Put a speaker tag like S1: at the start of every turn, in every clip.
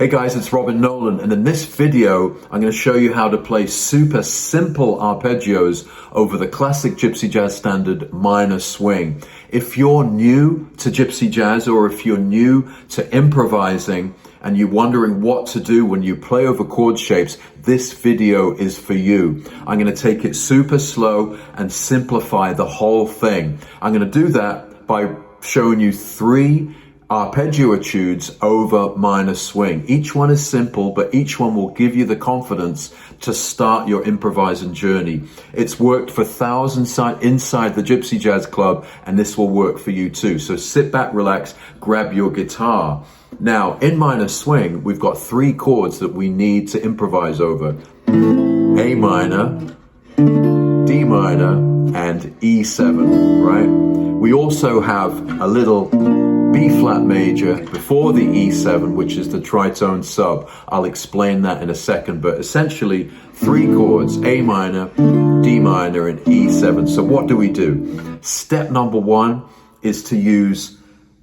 S1: Hey guys, it's Robin Nolan, and in this video, I'm going to show you how to play super simple arpeggios over the classic Gypsy Jazz standard minor swing. If you're new to Gypsy Jazz, or if you're new to improvising, and you're wondering what to do when you play over chord shapes, this video is for you. I'm going to take it super slow and simplify the whole thing. I'm going to do that by showing you 3 arpeggio etudes over minor swing. Each one is simple, but each one will give you the confidence to start your improvising journey. It's worked for thousands inside the Gypsy Jazz Club, and this will work for you too. So sit back, relax, grab your guitar. Now, in minor swing, we've got 3 chords that we need to improvise over. A minor, D minor, and E7, right? We also have a little B flat major before the E7, which is the tritone sub. I'll explain that in a second, but essentially 3 chords, A minor, D minor, and E7. So what do? Step number 1 is to use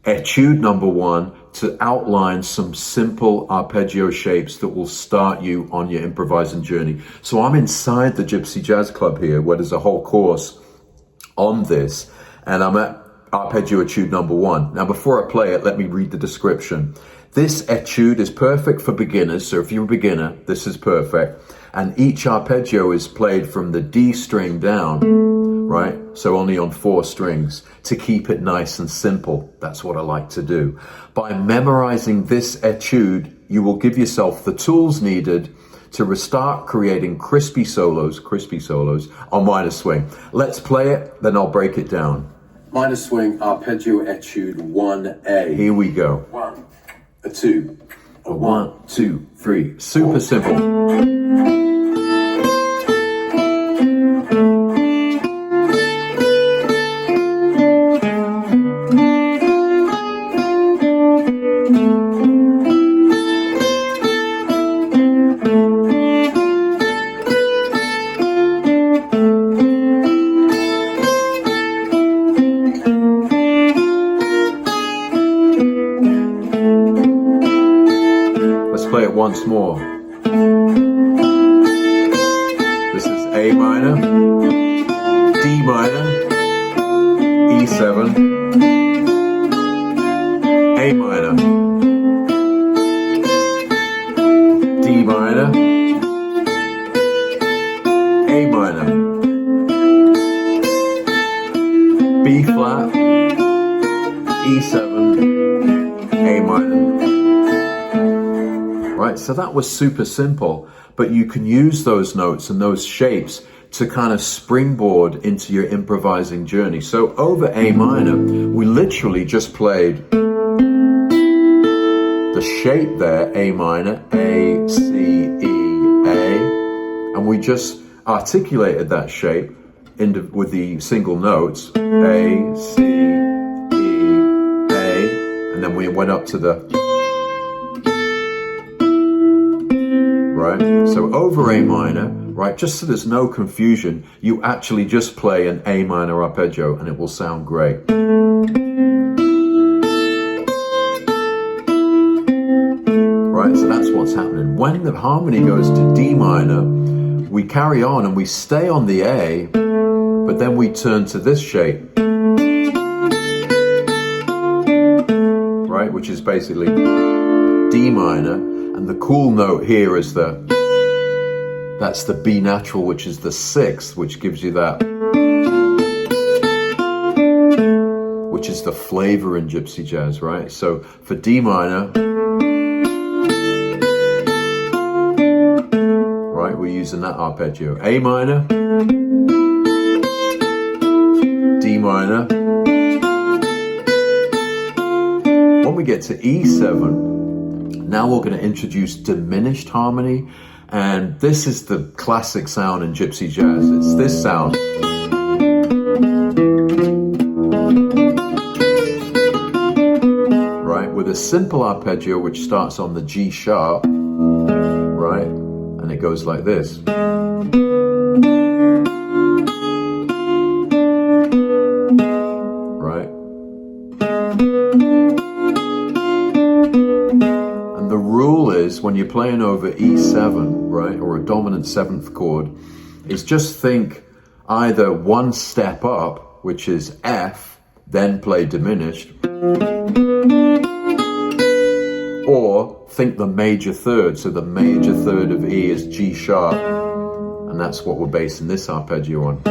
S1: etude number 1 to outline some simple arpeggio shapes that will start you on your improvising journey. So I'm inside the Gypsy Jazz Club here, where there's a whole course on this, and I'm at arpeggio etude number 1. Now, before I play it, let me read the description. This etude is perfect for beginners, so if you're a beginner, this is perfect. And each arpeggio is played from the D string down, right? So only on 4 strings, to keep it nice and simple. That's what I like to do. By memorizing this etude, you will give yourself the tools needed to start creating crispy solos on minor swing. Let's play it, then I'll break it down. Minor swing, arpeggio etude 1A. Here we go. 1, a 2, a 1, 2, 3. Super simple. Play it once more. This is A minor, D minor, E7, A minor, D minor, A minor, B flat, E7, A minor. Right, so that was super simple, but you can use those notes and those shapes to kind of springboard into your improvising journey. So over A minor, we literally just played the shape there, A minor, A, C, E, A, and we just articulated that shape with the single notes, A, C, E, A, and then we went up to the right? So over A minor, right, just so there's no confusion, you actually just play an A minor arpeggio and it will sound great. Right, so that's what's happening. When the harmony goes to D minor, we carry on and we stay on the A, but then we turn to this shape, right, which is basically D minor. And the cool note here is that's the B natural, which is the 6th, which gives you that, which is the flavor in Gypsy Jazz, right? So for D minor, right, we're using that arpeggio. A minor, D minor. When we get to E7, now we're going to introduce diminished harmony, and this is the classic sound in Gypsy Jazz. It's this sound. Right, with a simple arpeggio which starts on the G sharp, right, and it goes like this. Right. And the rule is when you're playing over E7, right, or a dominant 7th chord, is just think either one step up, which is F, then play diminished, or think the major third. So the major third of E is G sharp, and that's what we're basing this arpeggio on.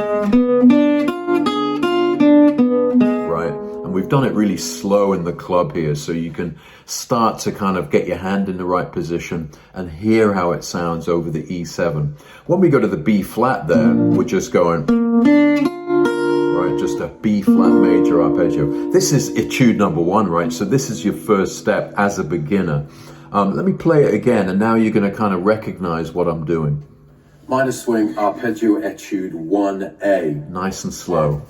S1: Right, and we've done it really slow in the club here, so you can start to kind of get your hand in the right position and hear how it sounds over the E7. When we go to the B flat there, we're just going, right, just a B flat major arpeggio. This is etude number 1, right? So this is your first step as a beginner. Let me play it again, and now you're going to kind of recognize what I'm doing.
S2: Minor swing, arpeggio, etude, 1A.
S1: Nice and slow.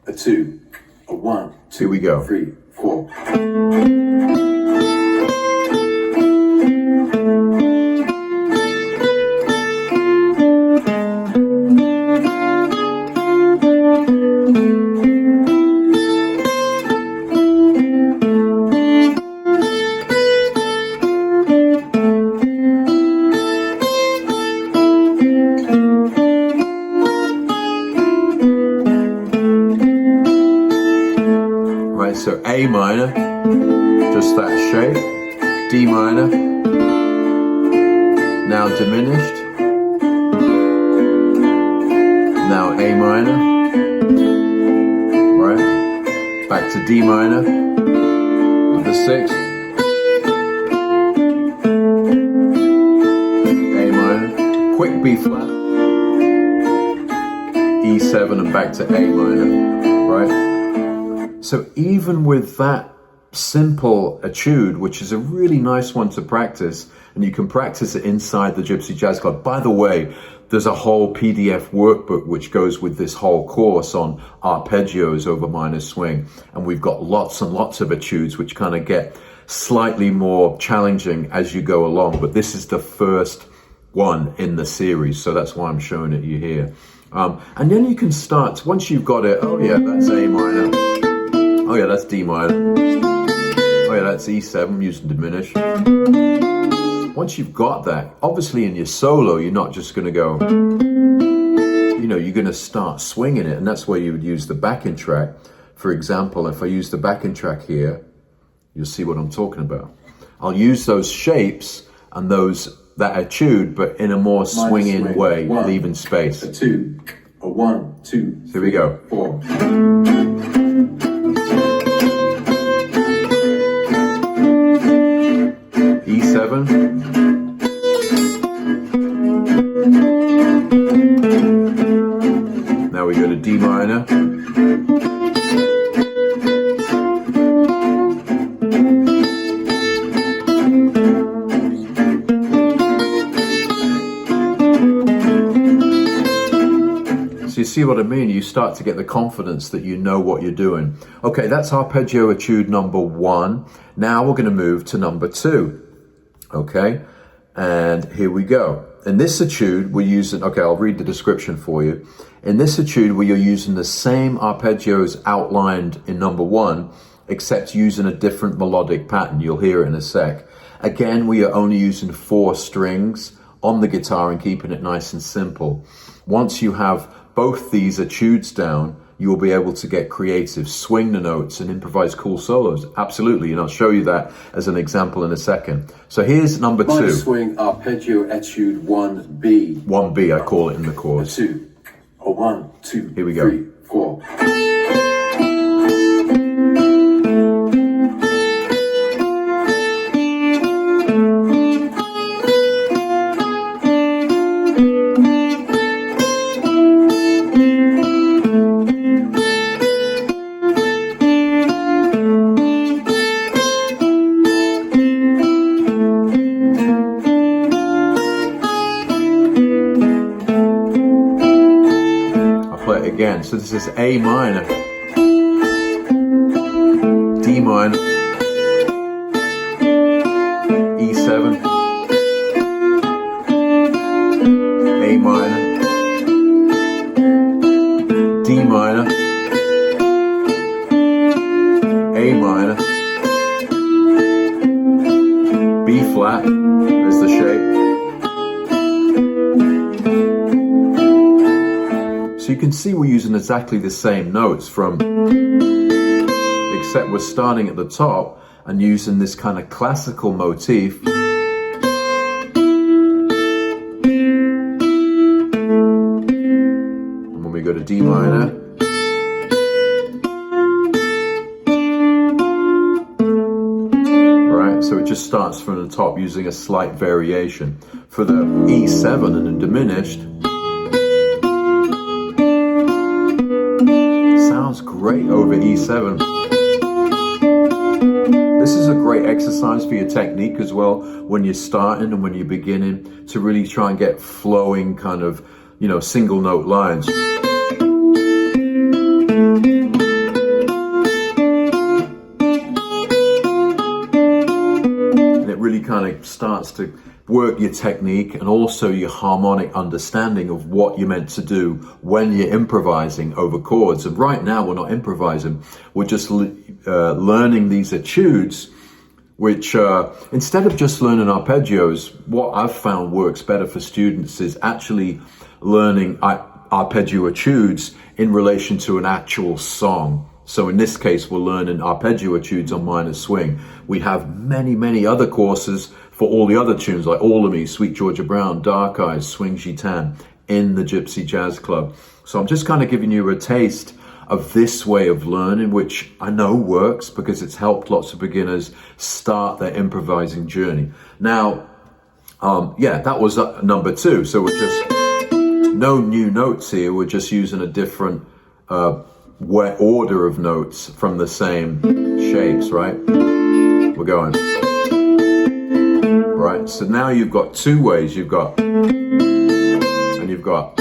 S2: A 2, a 1, 2,
S1: here we go.
S2: 3, 4.
S1: So A minor, just that shape, D minor, now diminished, now A minor, right, back to D minor, with the 6, A minor, quick B flat, E7 and back to A minor, right? So even with that simple etude, which is a really nice one to practice, and you can practice it inside the Gypsy Jazz Club. By the way, there's a whole PDF workbook which goes with this whole course on arpeggios over minor swing. And we've got lots and lots of etudes which kind of get slightly more challenging as you go along. But this is the first one in the series, so that's why I'm showing it you here. And then you can start, once you've got it, oh yeah, that's A minor. Oh yeah, that's D minor. Oh yeah, that's E7, using diminish. Once you've got that, obviously in your solo, you're not just going to go, you know, you're going to start swinging it, and that's where you would use the backing track. For example, if I use the backing track here, you'll see what I'm talking about. I'll use those shapes and that etude, but in a more swinging way, leaving space.
S2: A 2, a 1, 2.
S1: Here we go.
S2: 4.
S1: E7. Now we go to D minor. So you see what I mean? You start to get the confidence that you know what you're doing. Okay, that's arpeggio etude number 1. Now we're going to move to number 2. Okay, and here we go. In this etude, we're using, okay, I'll read the description for you. In this etude, we are using the same arpeggios outlined in number 1, except using a different melodic pattern. You'll hear it in a sec. Again, we are only using 4 strings on the guitar and keeping it nice and simple. Once you have both these etudes down, you will be able to get creative, swing the notes and improvise cool solos. Absolutely, and I'll show you that as an example in a second. So here's number 2.
S2: Minor swing, arpeggio, etude, 1B.
S1: 1B, I call it in the chorus.
S2: A 2, a 1, 2,
S1: here we go.
S2: 3, 4.
S1: Again, so this is A minor, D minor, E7, A minor, D minor, A minor, B flat, can see we're using exactly the same notes except we're starting at the top and using this kind of classical motif. And when we go to D minor, right, so it just starts from the top using a slight variation. For the E7 and the diminished, sounds great over E7. This is a great exercise for your technique as well when you're starting and when you're beginning, to really try and get flowing kind of, you know, single note lines. And it really kind of starts to work your technique and also your harmonic understanding of what you're meant to do when you're improvising over chords. And right now we're not improvising, we're just learning these etudes, which instead of just learning arpeggios, what I've found works better for students is actually learning arpeggio etudes in relation to an actual song. So in this case, we're learning arpeggio etudes on minor swing. We have many other courses for all the other tunes like All of Me, Sweet Georgia Brown, Dark Eyes, Swing Gitan in the Gypsy Jazz Club. So I'm just kind of giving you a taste of this way of learning, which I know works because it's helped lots of beginners start their improvising journey. Now, yeah, that was number 2. So we're just, no new notes here. We're just using a different order of notes from the same shapes, right? We're going. Right, so now you've got 2 ways. You've got, and you've got,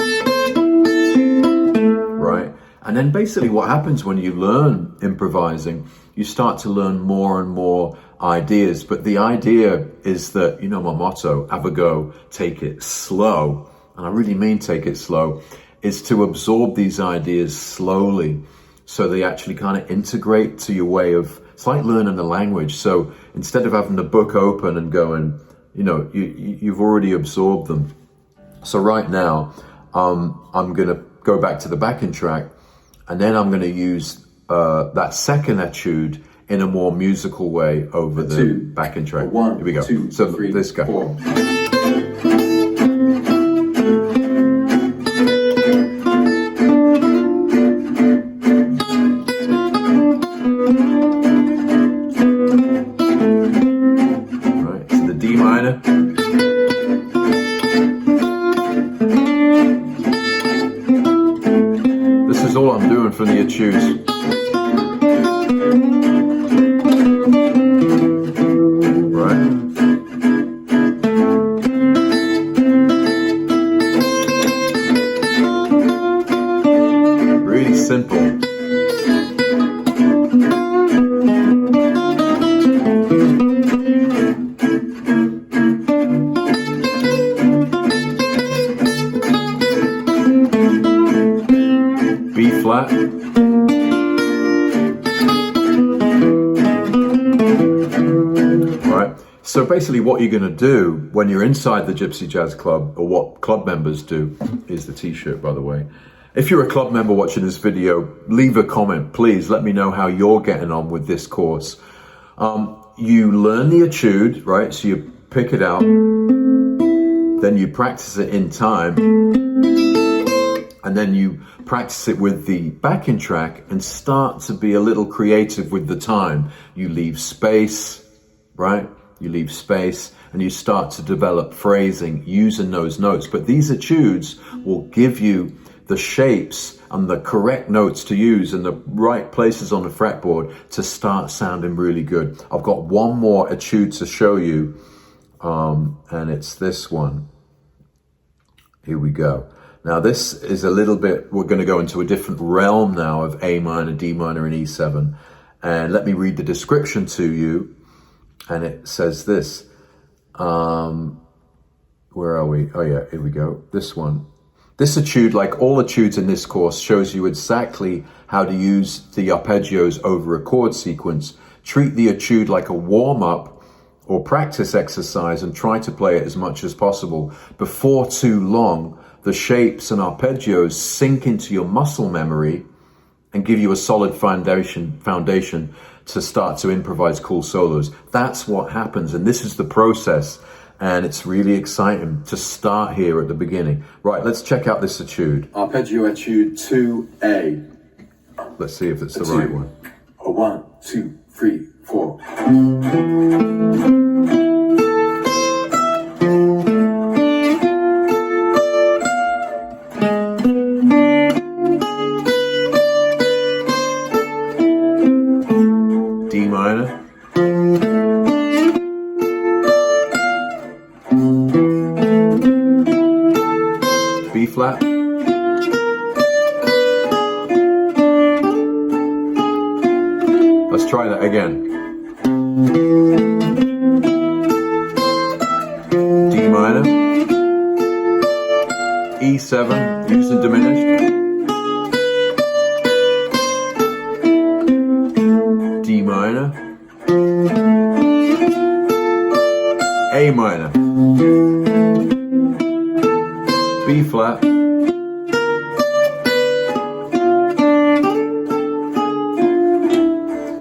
S1: right? And then basically what happens when you learn improvising, you start to learn more and more ideas. But the idea is that, you know, my motto, have a go, take it slow. And I really mean take it slow, is to absorb these ideas slowly so they actually kind of integrate to your way of, it's like learning a language. So instead of having the book open and going, you know, you've already absorbed them. So right now, I'm going to go back to the backing track, and then I'm going to use that second etude in a more musical way over the backing track.
S2: 1,
S1: Here we go.
S2: 2,
S1: so
S2: 3,
S1: this guy.
S2: 4. This is all I'm doing for the etudes. Right. Really simple. B flat. Right. So basically what you're going to do when you're inside the Gypsy Jazz Club, or what club members do, is the t-shirt, by the way. If you're a club member watching this video, leave a comment, please. Let me know how you're getting on with this course. You learn the etude, right? So you pick it out, then you practice it in time, and then you practice it with the backing track and start to be a little creative with the time. You leave space, right? You leave space and you start to develop phrasing using those notes. But these etudes will give you the shapes and the correct notes to use and the right places on the fretboard to start sounding really good. I've got one more etude to show you, and it's this one. Here we go. Now this is a little bit, we're going to go into a different realm now of A minor, D minor, and E7. And let me read the description to you. And it says this. Where are we? Oh yeah, here we go. This one. This etude, like all etudes in this course, shows you exactly how to use the arpeggios over a chord sequence. Treat the etude like a warm-up or practice exercise and try to play it as much as possible. Before too long, the shapes and arpeggios sink into your muscle memory and give you a solid foundation to start to improvise cool solos. That's what happens, and this is the process, and it's really exciting to start here at the beginning. Right, let's check out this etude.
S1: Arpeggio etude 2A.
S2: Let's see if it's the right one.
S1: 1, 2, 3, 4.
S2: D minor. B flat. Let's try that again. D minor. E7, used and diminished. D minor. A minor. B flat.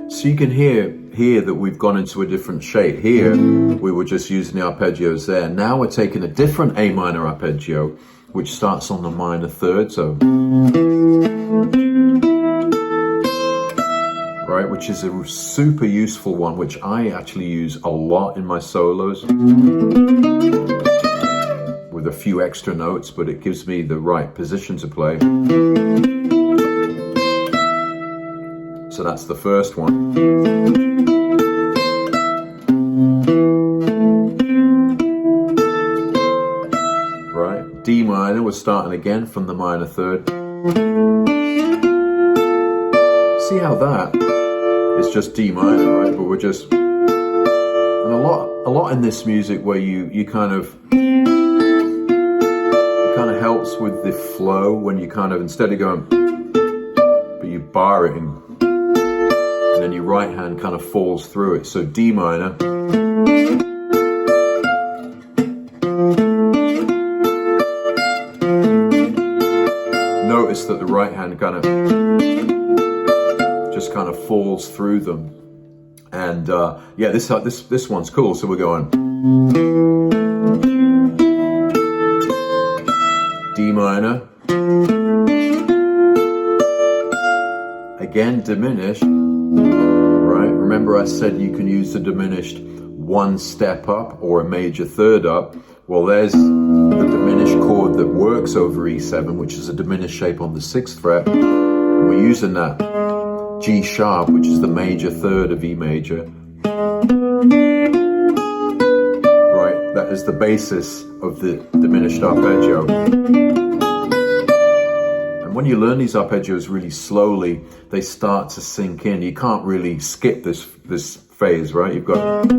S2: So you can hear here that we've gone into a different shape. Here, we were just using the arpeggios there. Now we're taking a different A minor arpeggio, which starts on the minor third, so. Right, which is a super useful one, which I actually use a lot in my solos. With a few extra notes, but it gives me the right position to play. So that's the first one. Right, D minor, we're starting again from the minor third. See how that is just D minor, right? But we're just, and a lot in this music where you kind of, it kind of helps with the flow when you kind of, instead of going, but you bar it and then your right hand kind of falls through it. So D minor. Notice that the right hand kind of just kind of falls through them. And yeah, this one's cool. So we're going D minor. Again, diminished. Right, remember I said you can use the diminished one step up or a major third up. Well, there's the diminished chord that works over E7, which is a diminished shape on the 6th fret. And we're using that G sharp, which is the major third of E major. Right, that is the basis of the diminished arpeggio. When you learn these arpeggios really slowly, they start to sink in. You can't really skip this phase, right? You've got,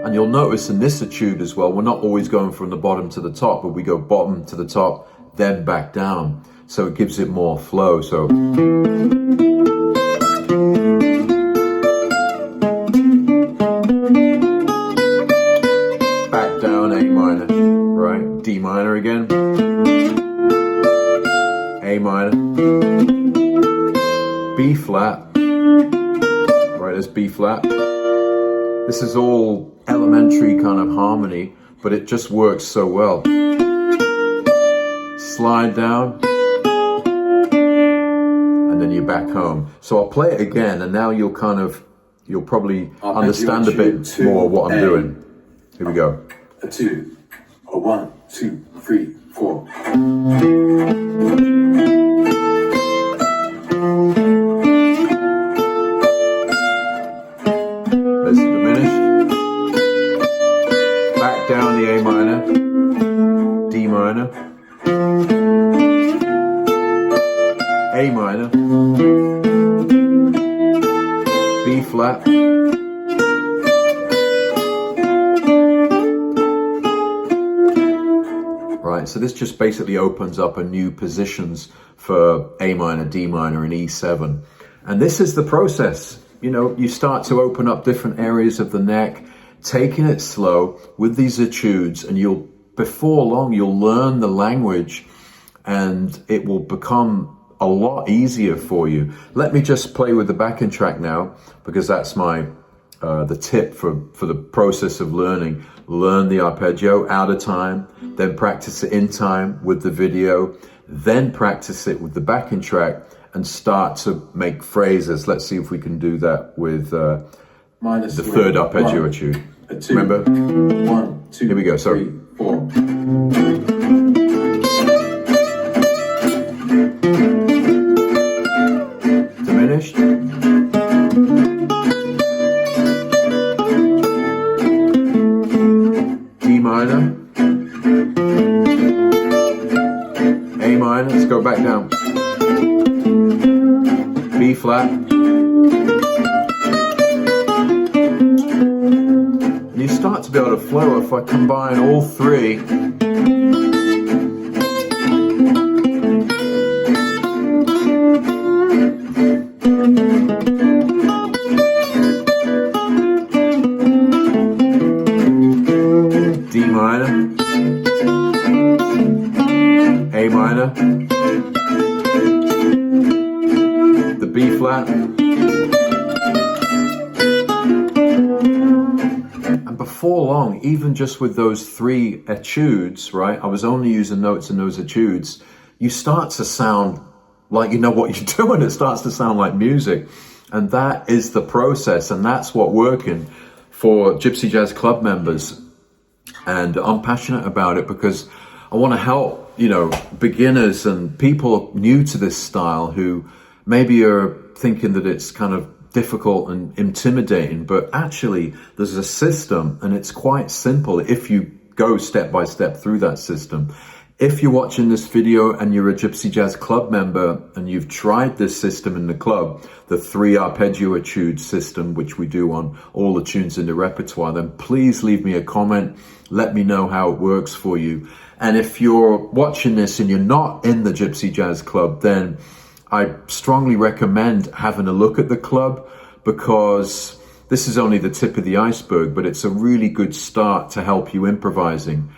S2: and you'll notice in this etude as well, we're not always going from the bottom to the top, but we go bottom to the top, then back down. So it gives it more flow. So back down, A minor, right? D minor again. A minor, B flat, right, there's B flat. This is all elementary kind of harmony, but it just works so well. Slide down, and then you're back home. So I'll play it again, and now you'll probably understand a bit more what I'm doing. Here we go.
S1: A 2, a 1, 2, 3, 4.
S2: There's the diminished. Back down the A minor, D minor, A minor, B flat, right, so this just basically opens up a new positions for A minor, D minor, and E7. And this is the process. you start to open up different areas of the neck, taking it slow with these etudes, and before long, you'll learn the language and it will become a lot easier for you. Let me just play with the backing track now, because that's the tip for the process of learning. Learn the arpeggio out of time, then practice it in time with the video, then practice it with the backing track and start to make phrases. Let's see if we can do that with the third arpeggio etude. Remember?
S1: 1, 2,
S2: here we go. Sorry.
S1: 3, 4.
S2: Diminished. D minor. A minor. Let's go back down. B flat. And you start to be able to flow if I combine all three. D minor, A minor, the B flat, and before long, even just with those three etudes, right, I was only using notes in those etudes, you start to sound like you know what you're doing. It starts to sound like music, and that is the process, and that's what working for Gypsy Jazz Club members. And I'm passionate about it because I want to help, beginners and people new to this style who maybe are thinking that it's kind of difficult and intimidating, but actually there's a system and it's quite simple if you go step by step through that system. If you're watching this video and you're a Gypsy Jazz Club member and you've tried this system in the club, the 3 arpeggio etude system, which we do on all the tunes in the repertoire, then please leave me a comment. Let me know how it works for you. And if you're watching this and you're not in the Gypsy Jazz Club, then I strongly recommend having a look at the club, because this is only the tip of the iceberg, but it's a really good start to help you improvising.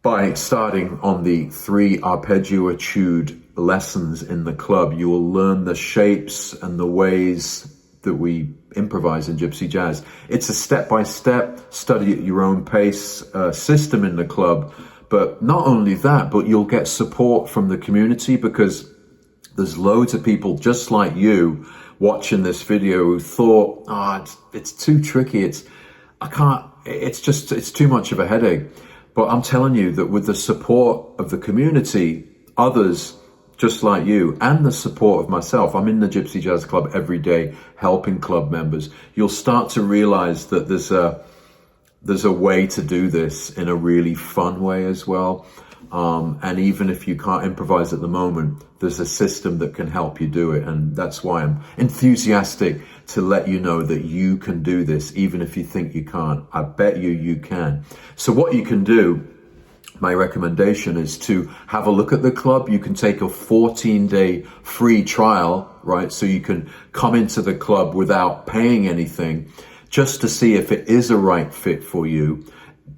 S2: By starting on the 3 arpeggio etude lessons in the club, you will learn the shapes and the ways that we improvise in Gypsy Jazz. It's a step-by-step, study at your own pace system in the club. But not only that, but you'll get support from the community, because there's loads of people just like you watching this video who thought, it's too tricky. It's too much of a headache. But I'm telling you that with the support of the community, others just like you, and the support of myself, I'm in the Gypsy Jazz Club every day helping club members, you'll start to realize that there's a way to do this in a really fun way as well. And even if you can't improvise at the moment, there's a system that can help you do it. And that's why I'm enthusiastic to let you know that you can do this, even if you think you can't. I bet you can. So what you can do, my recommendation is to have a look at the club. You can take a 14-day free trial, right? So you can come into the club without paying anything, just to see if it is a right fit for you.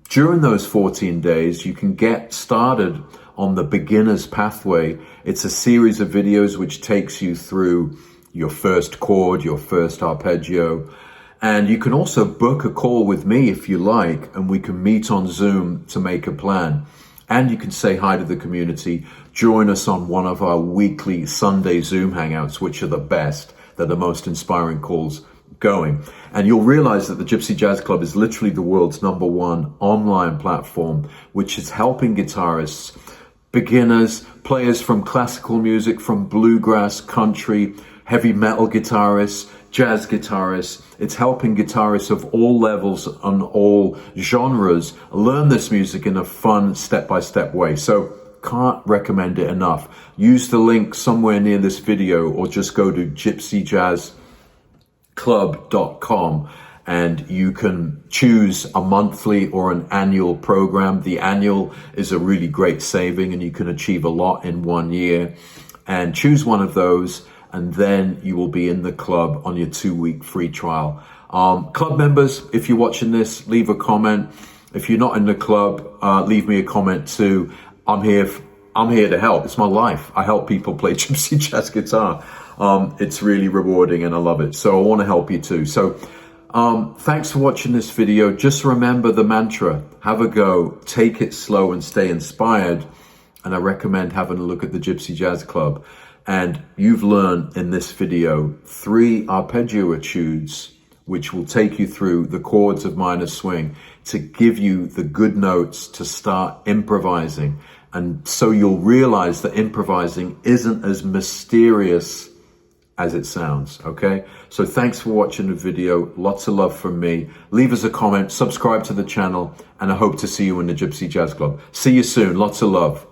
S2: During those 14 days, you can get started on the beginner's pathway. It's a series of videos which takes you through your first chord, your first arpeggio. And you can also book a call with me if you like, and we can meet on Zoom to make a plan. And you can say hi to the community. Join us on one of our weekly Sunday Zoom hangouts, which are the best. They're the most inspiring calls going. And you'll realize that the Gypsy Jazz Club is literally the world's #1 online platform, which is helping guitarists, beginners, players from classical music, from bluegrass, country, heavy metal guitarists, jazz guitarists. It's helping guitarists of all levels and all genres learn this music in a fun step-by-step way. So can't recommend it enough. Use the link somewhere near this video, or just go to gypsyjazzclub.com and you can choose a monthly or an annual program. The annual is a really great saving and you can achieve a lot in 1 year. And choose one of those and then you will be in the club on your 2-week free trial. Club members, if you're watching this, leave a comment. If you're not in the club, leave me a comment too. I'm here to help. It's my life. I help people play Gypsy Jazz Guitar. It's really rewarding and I love it. So I want to help you too. So thanks for watching this video. Just remember the mantra, have a go, take it slow and stay inspired. And I recommend having a look at the Gypsy Jazz Club. And you've learned in this video 3 arpeggio etudes, which will take you through the chords of minor swing to give you the good notes to start improvising. And so you'll realize that improvising isn't as mysterious as it sounds, okay? So thanks for watching the video. Lots of love from me. Leave us a comment, subscribe to the channel, and I hope to see you in the Gypsy Jazz Club. See you soon. Lots of love.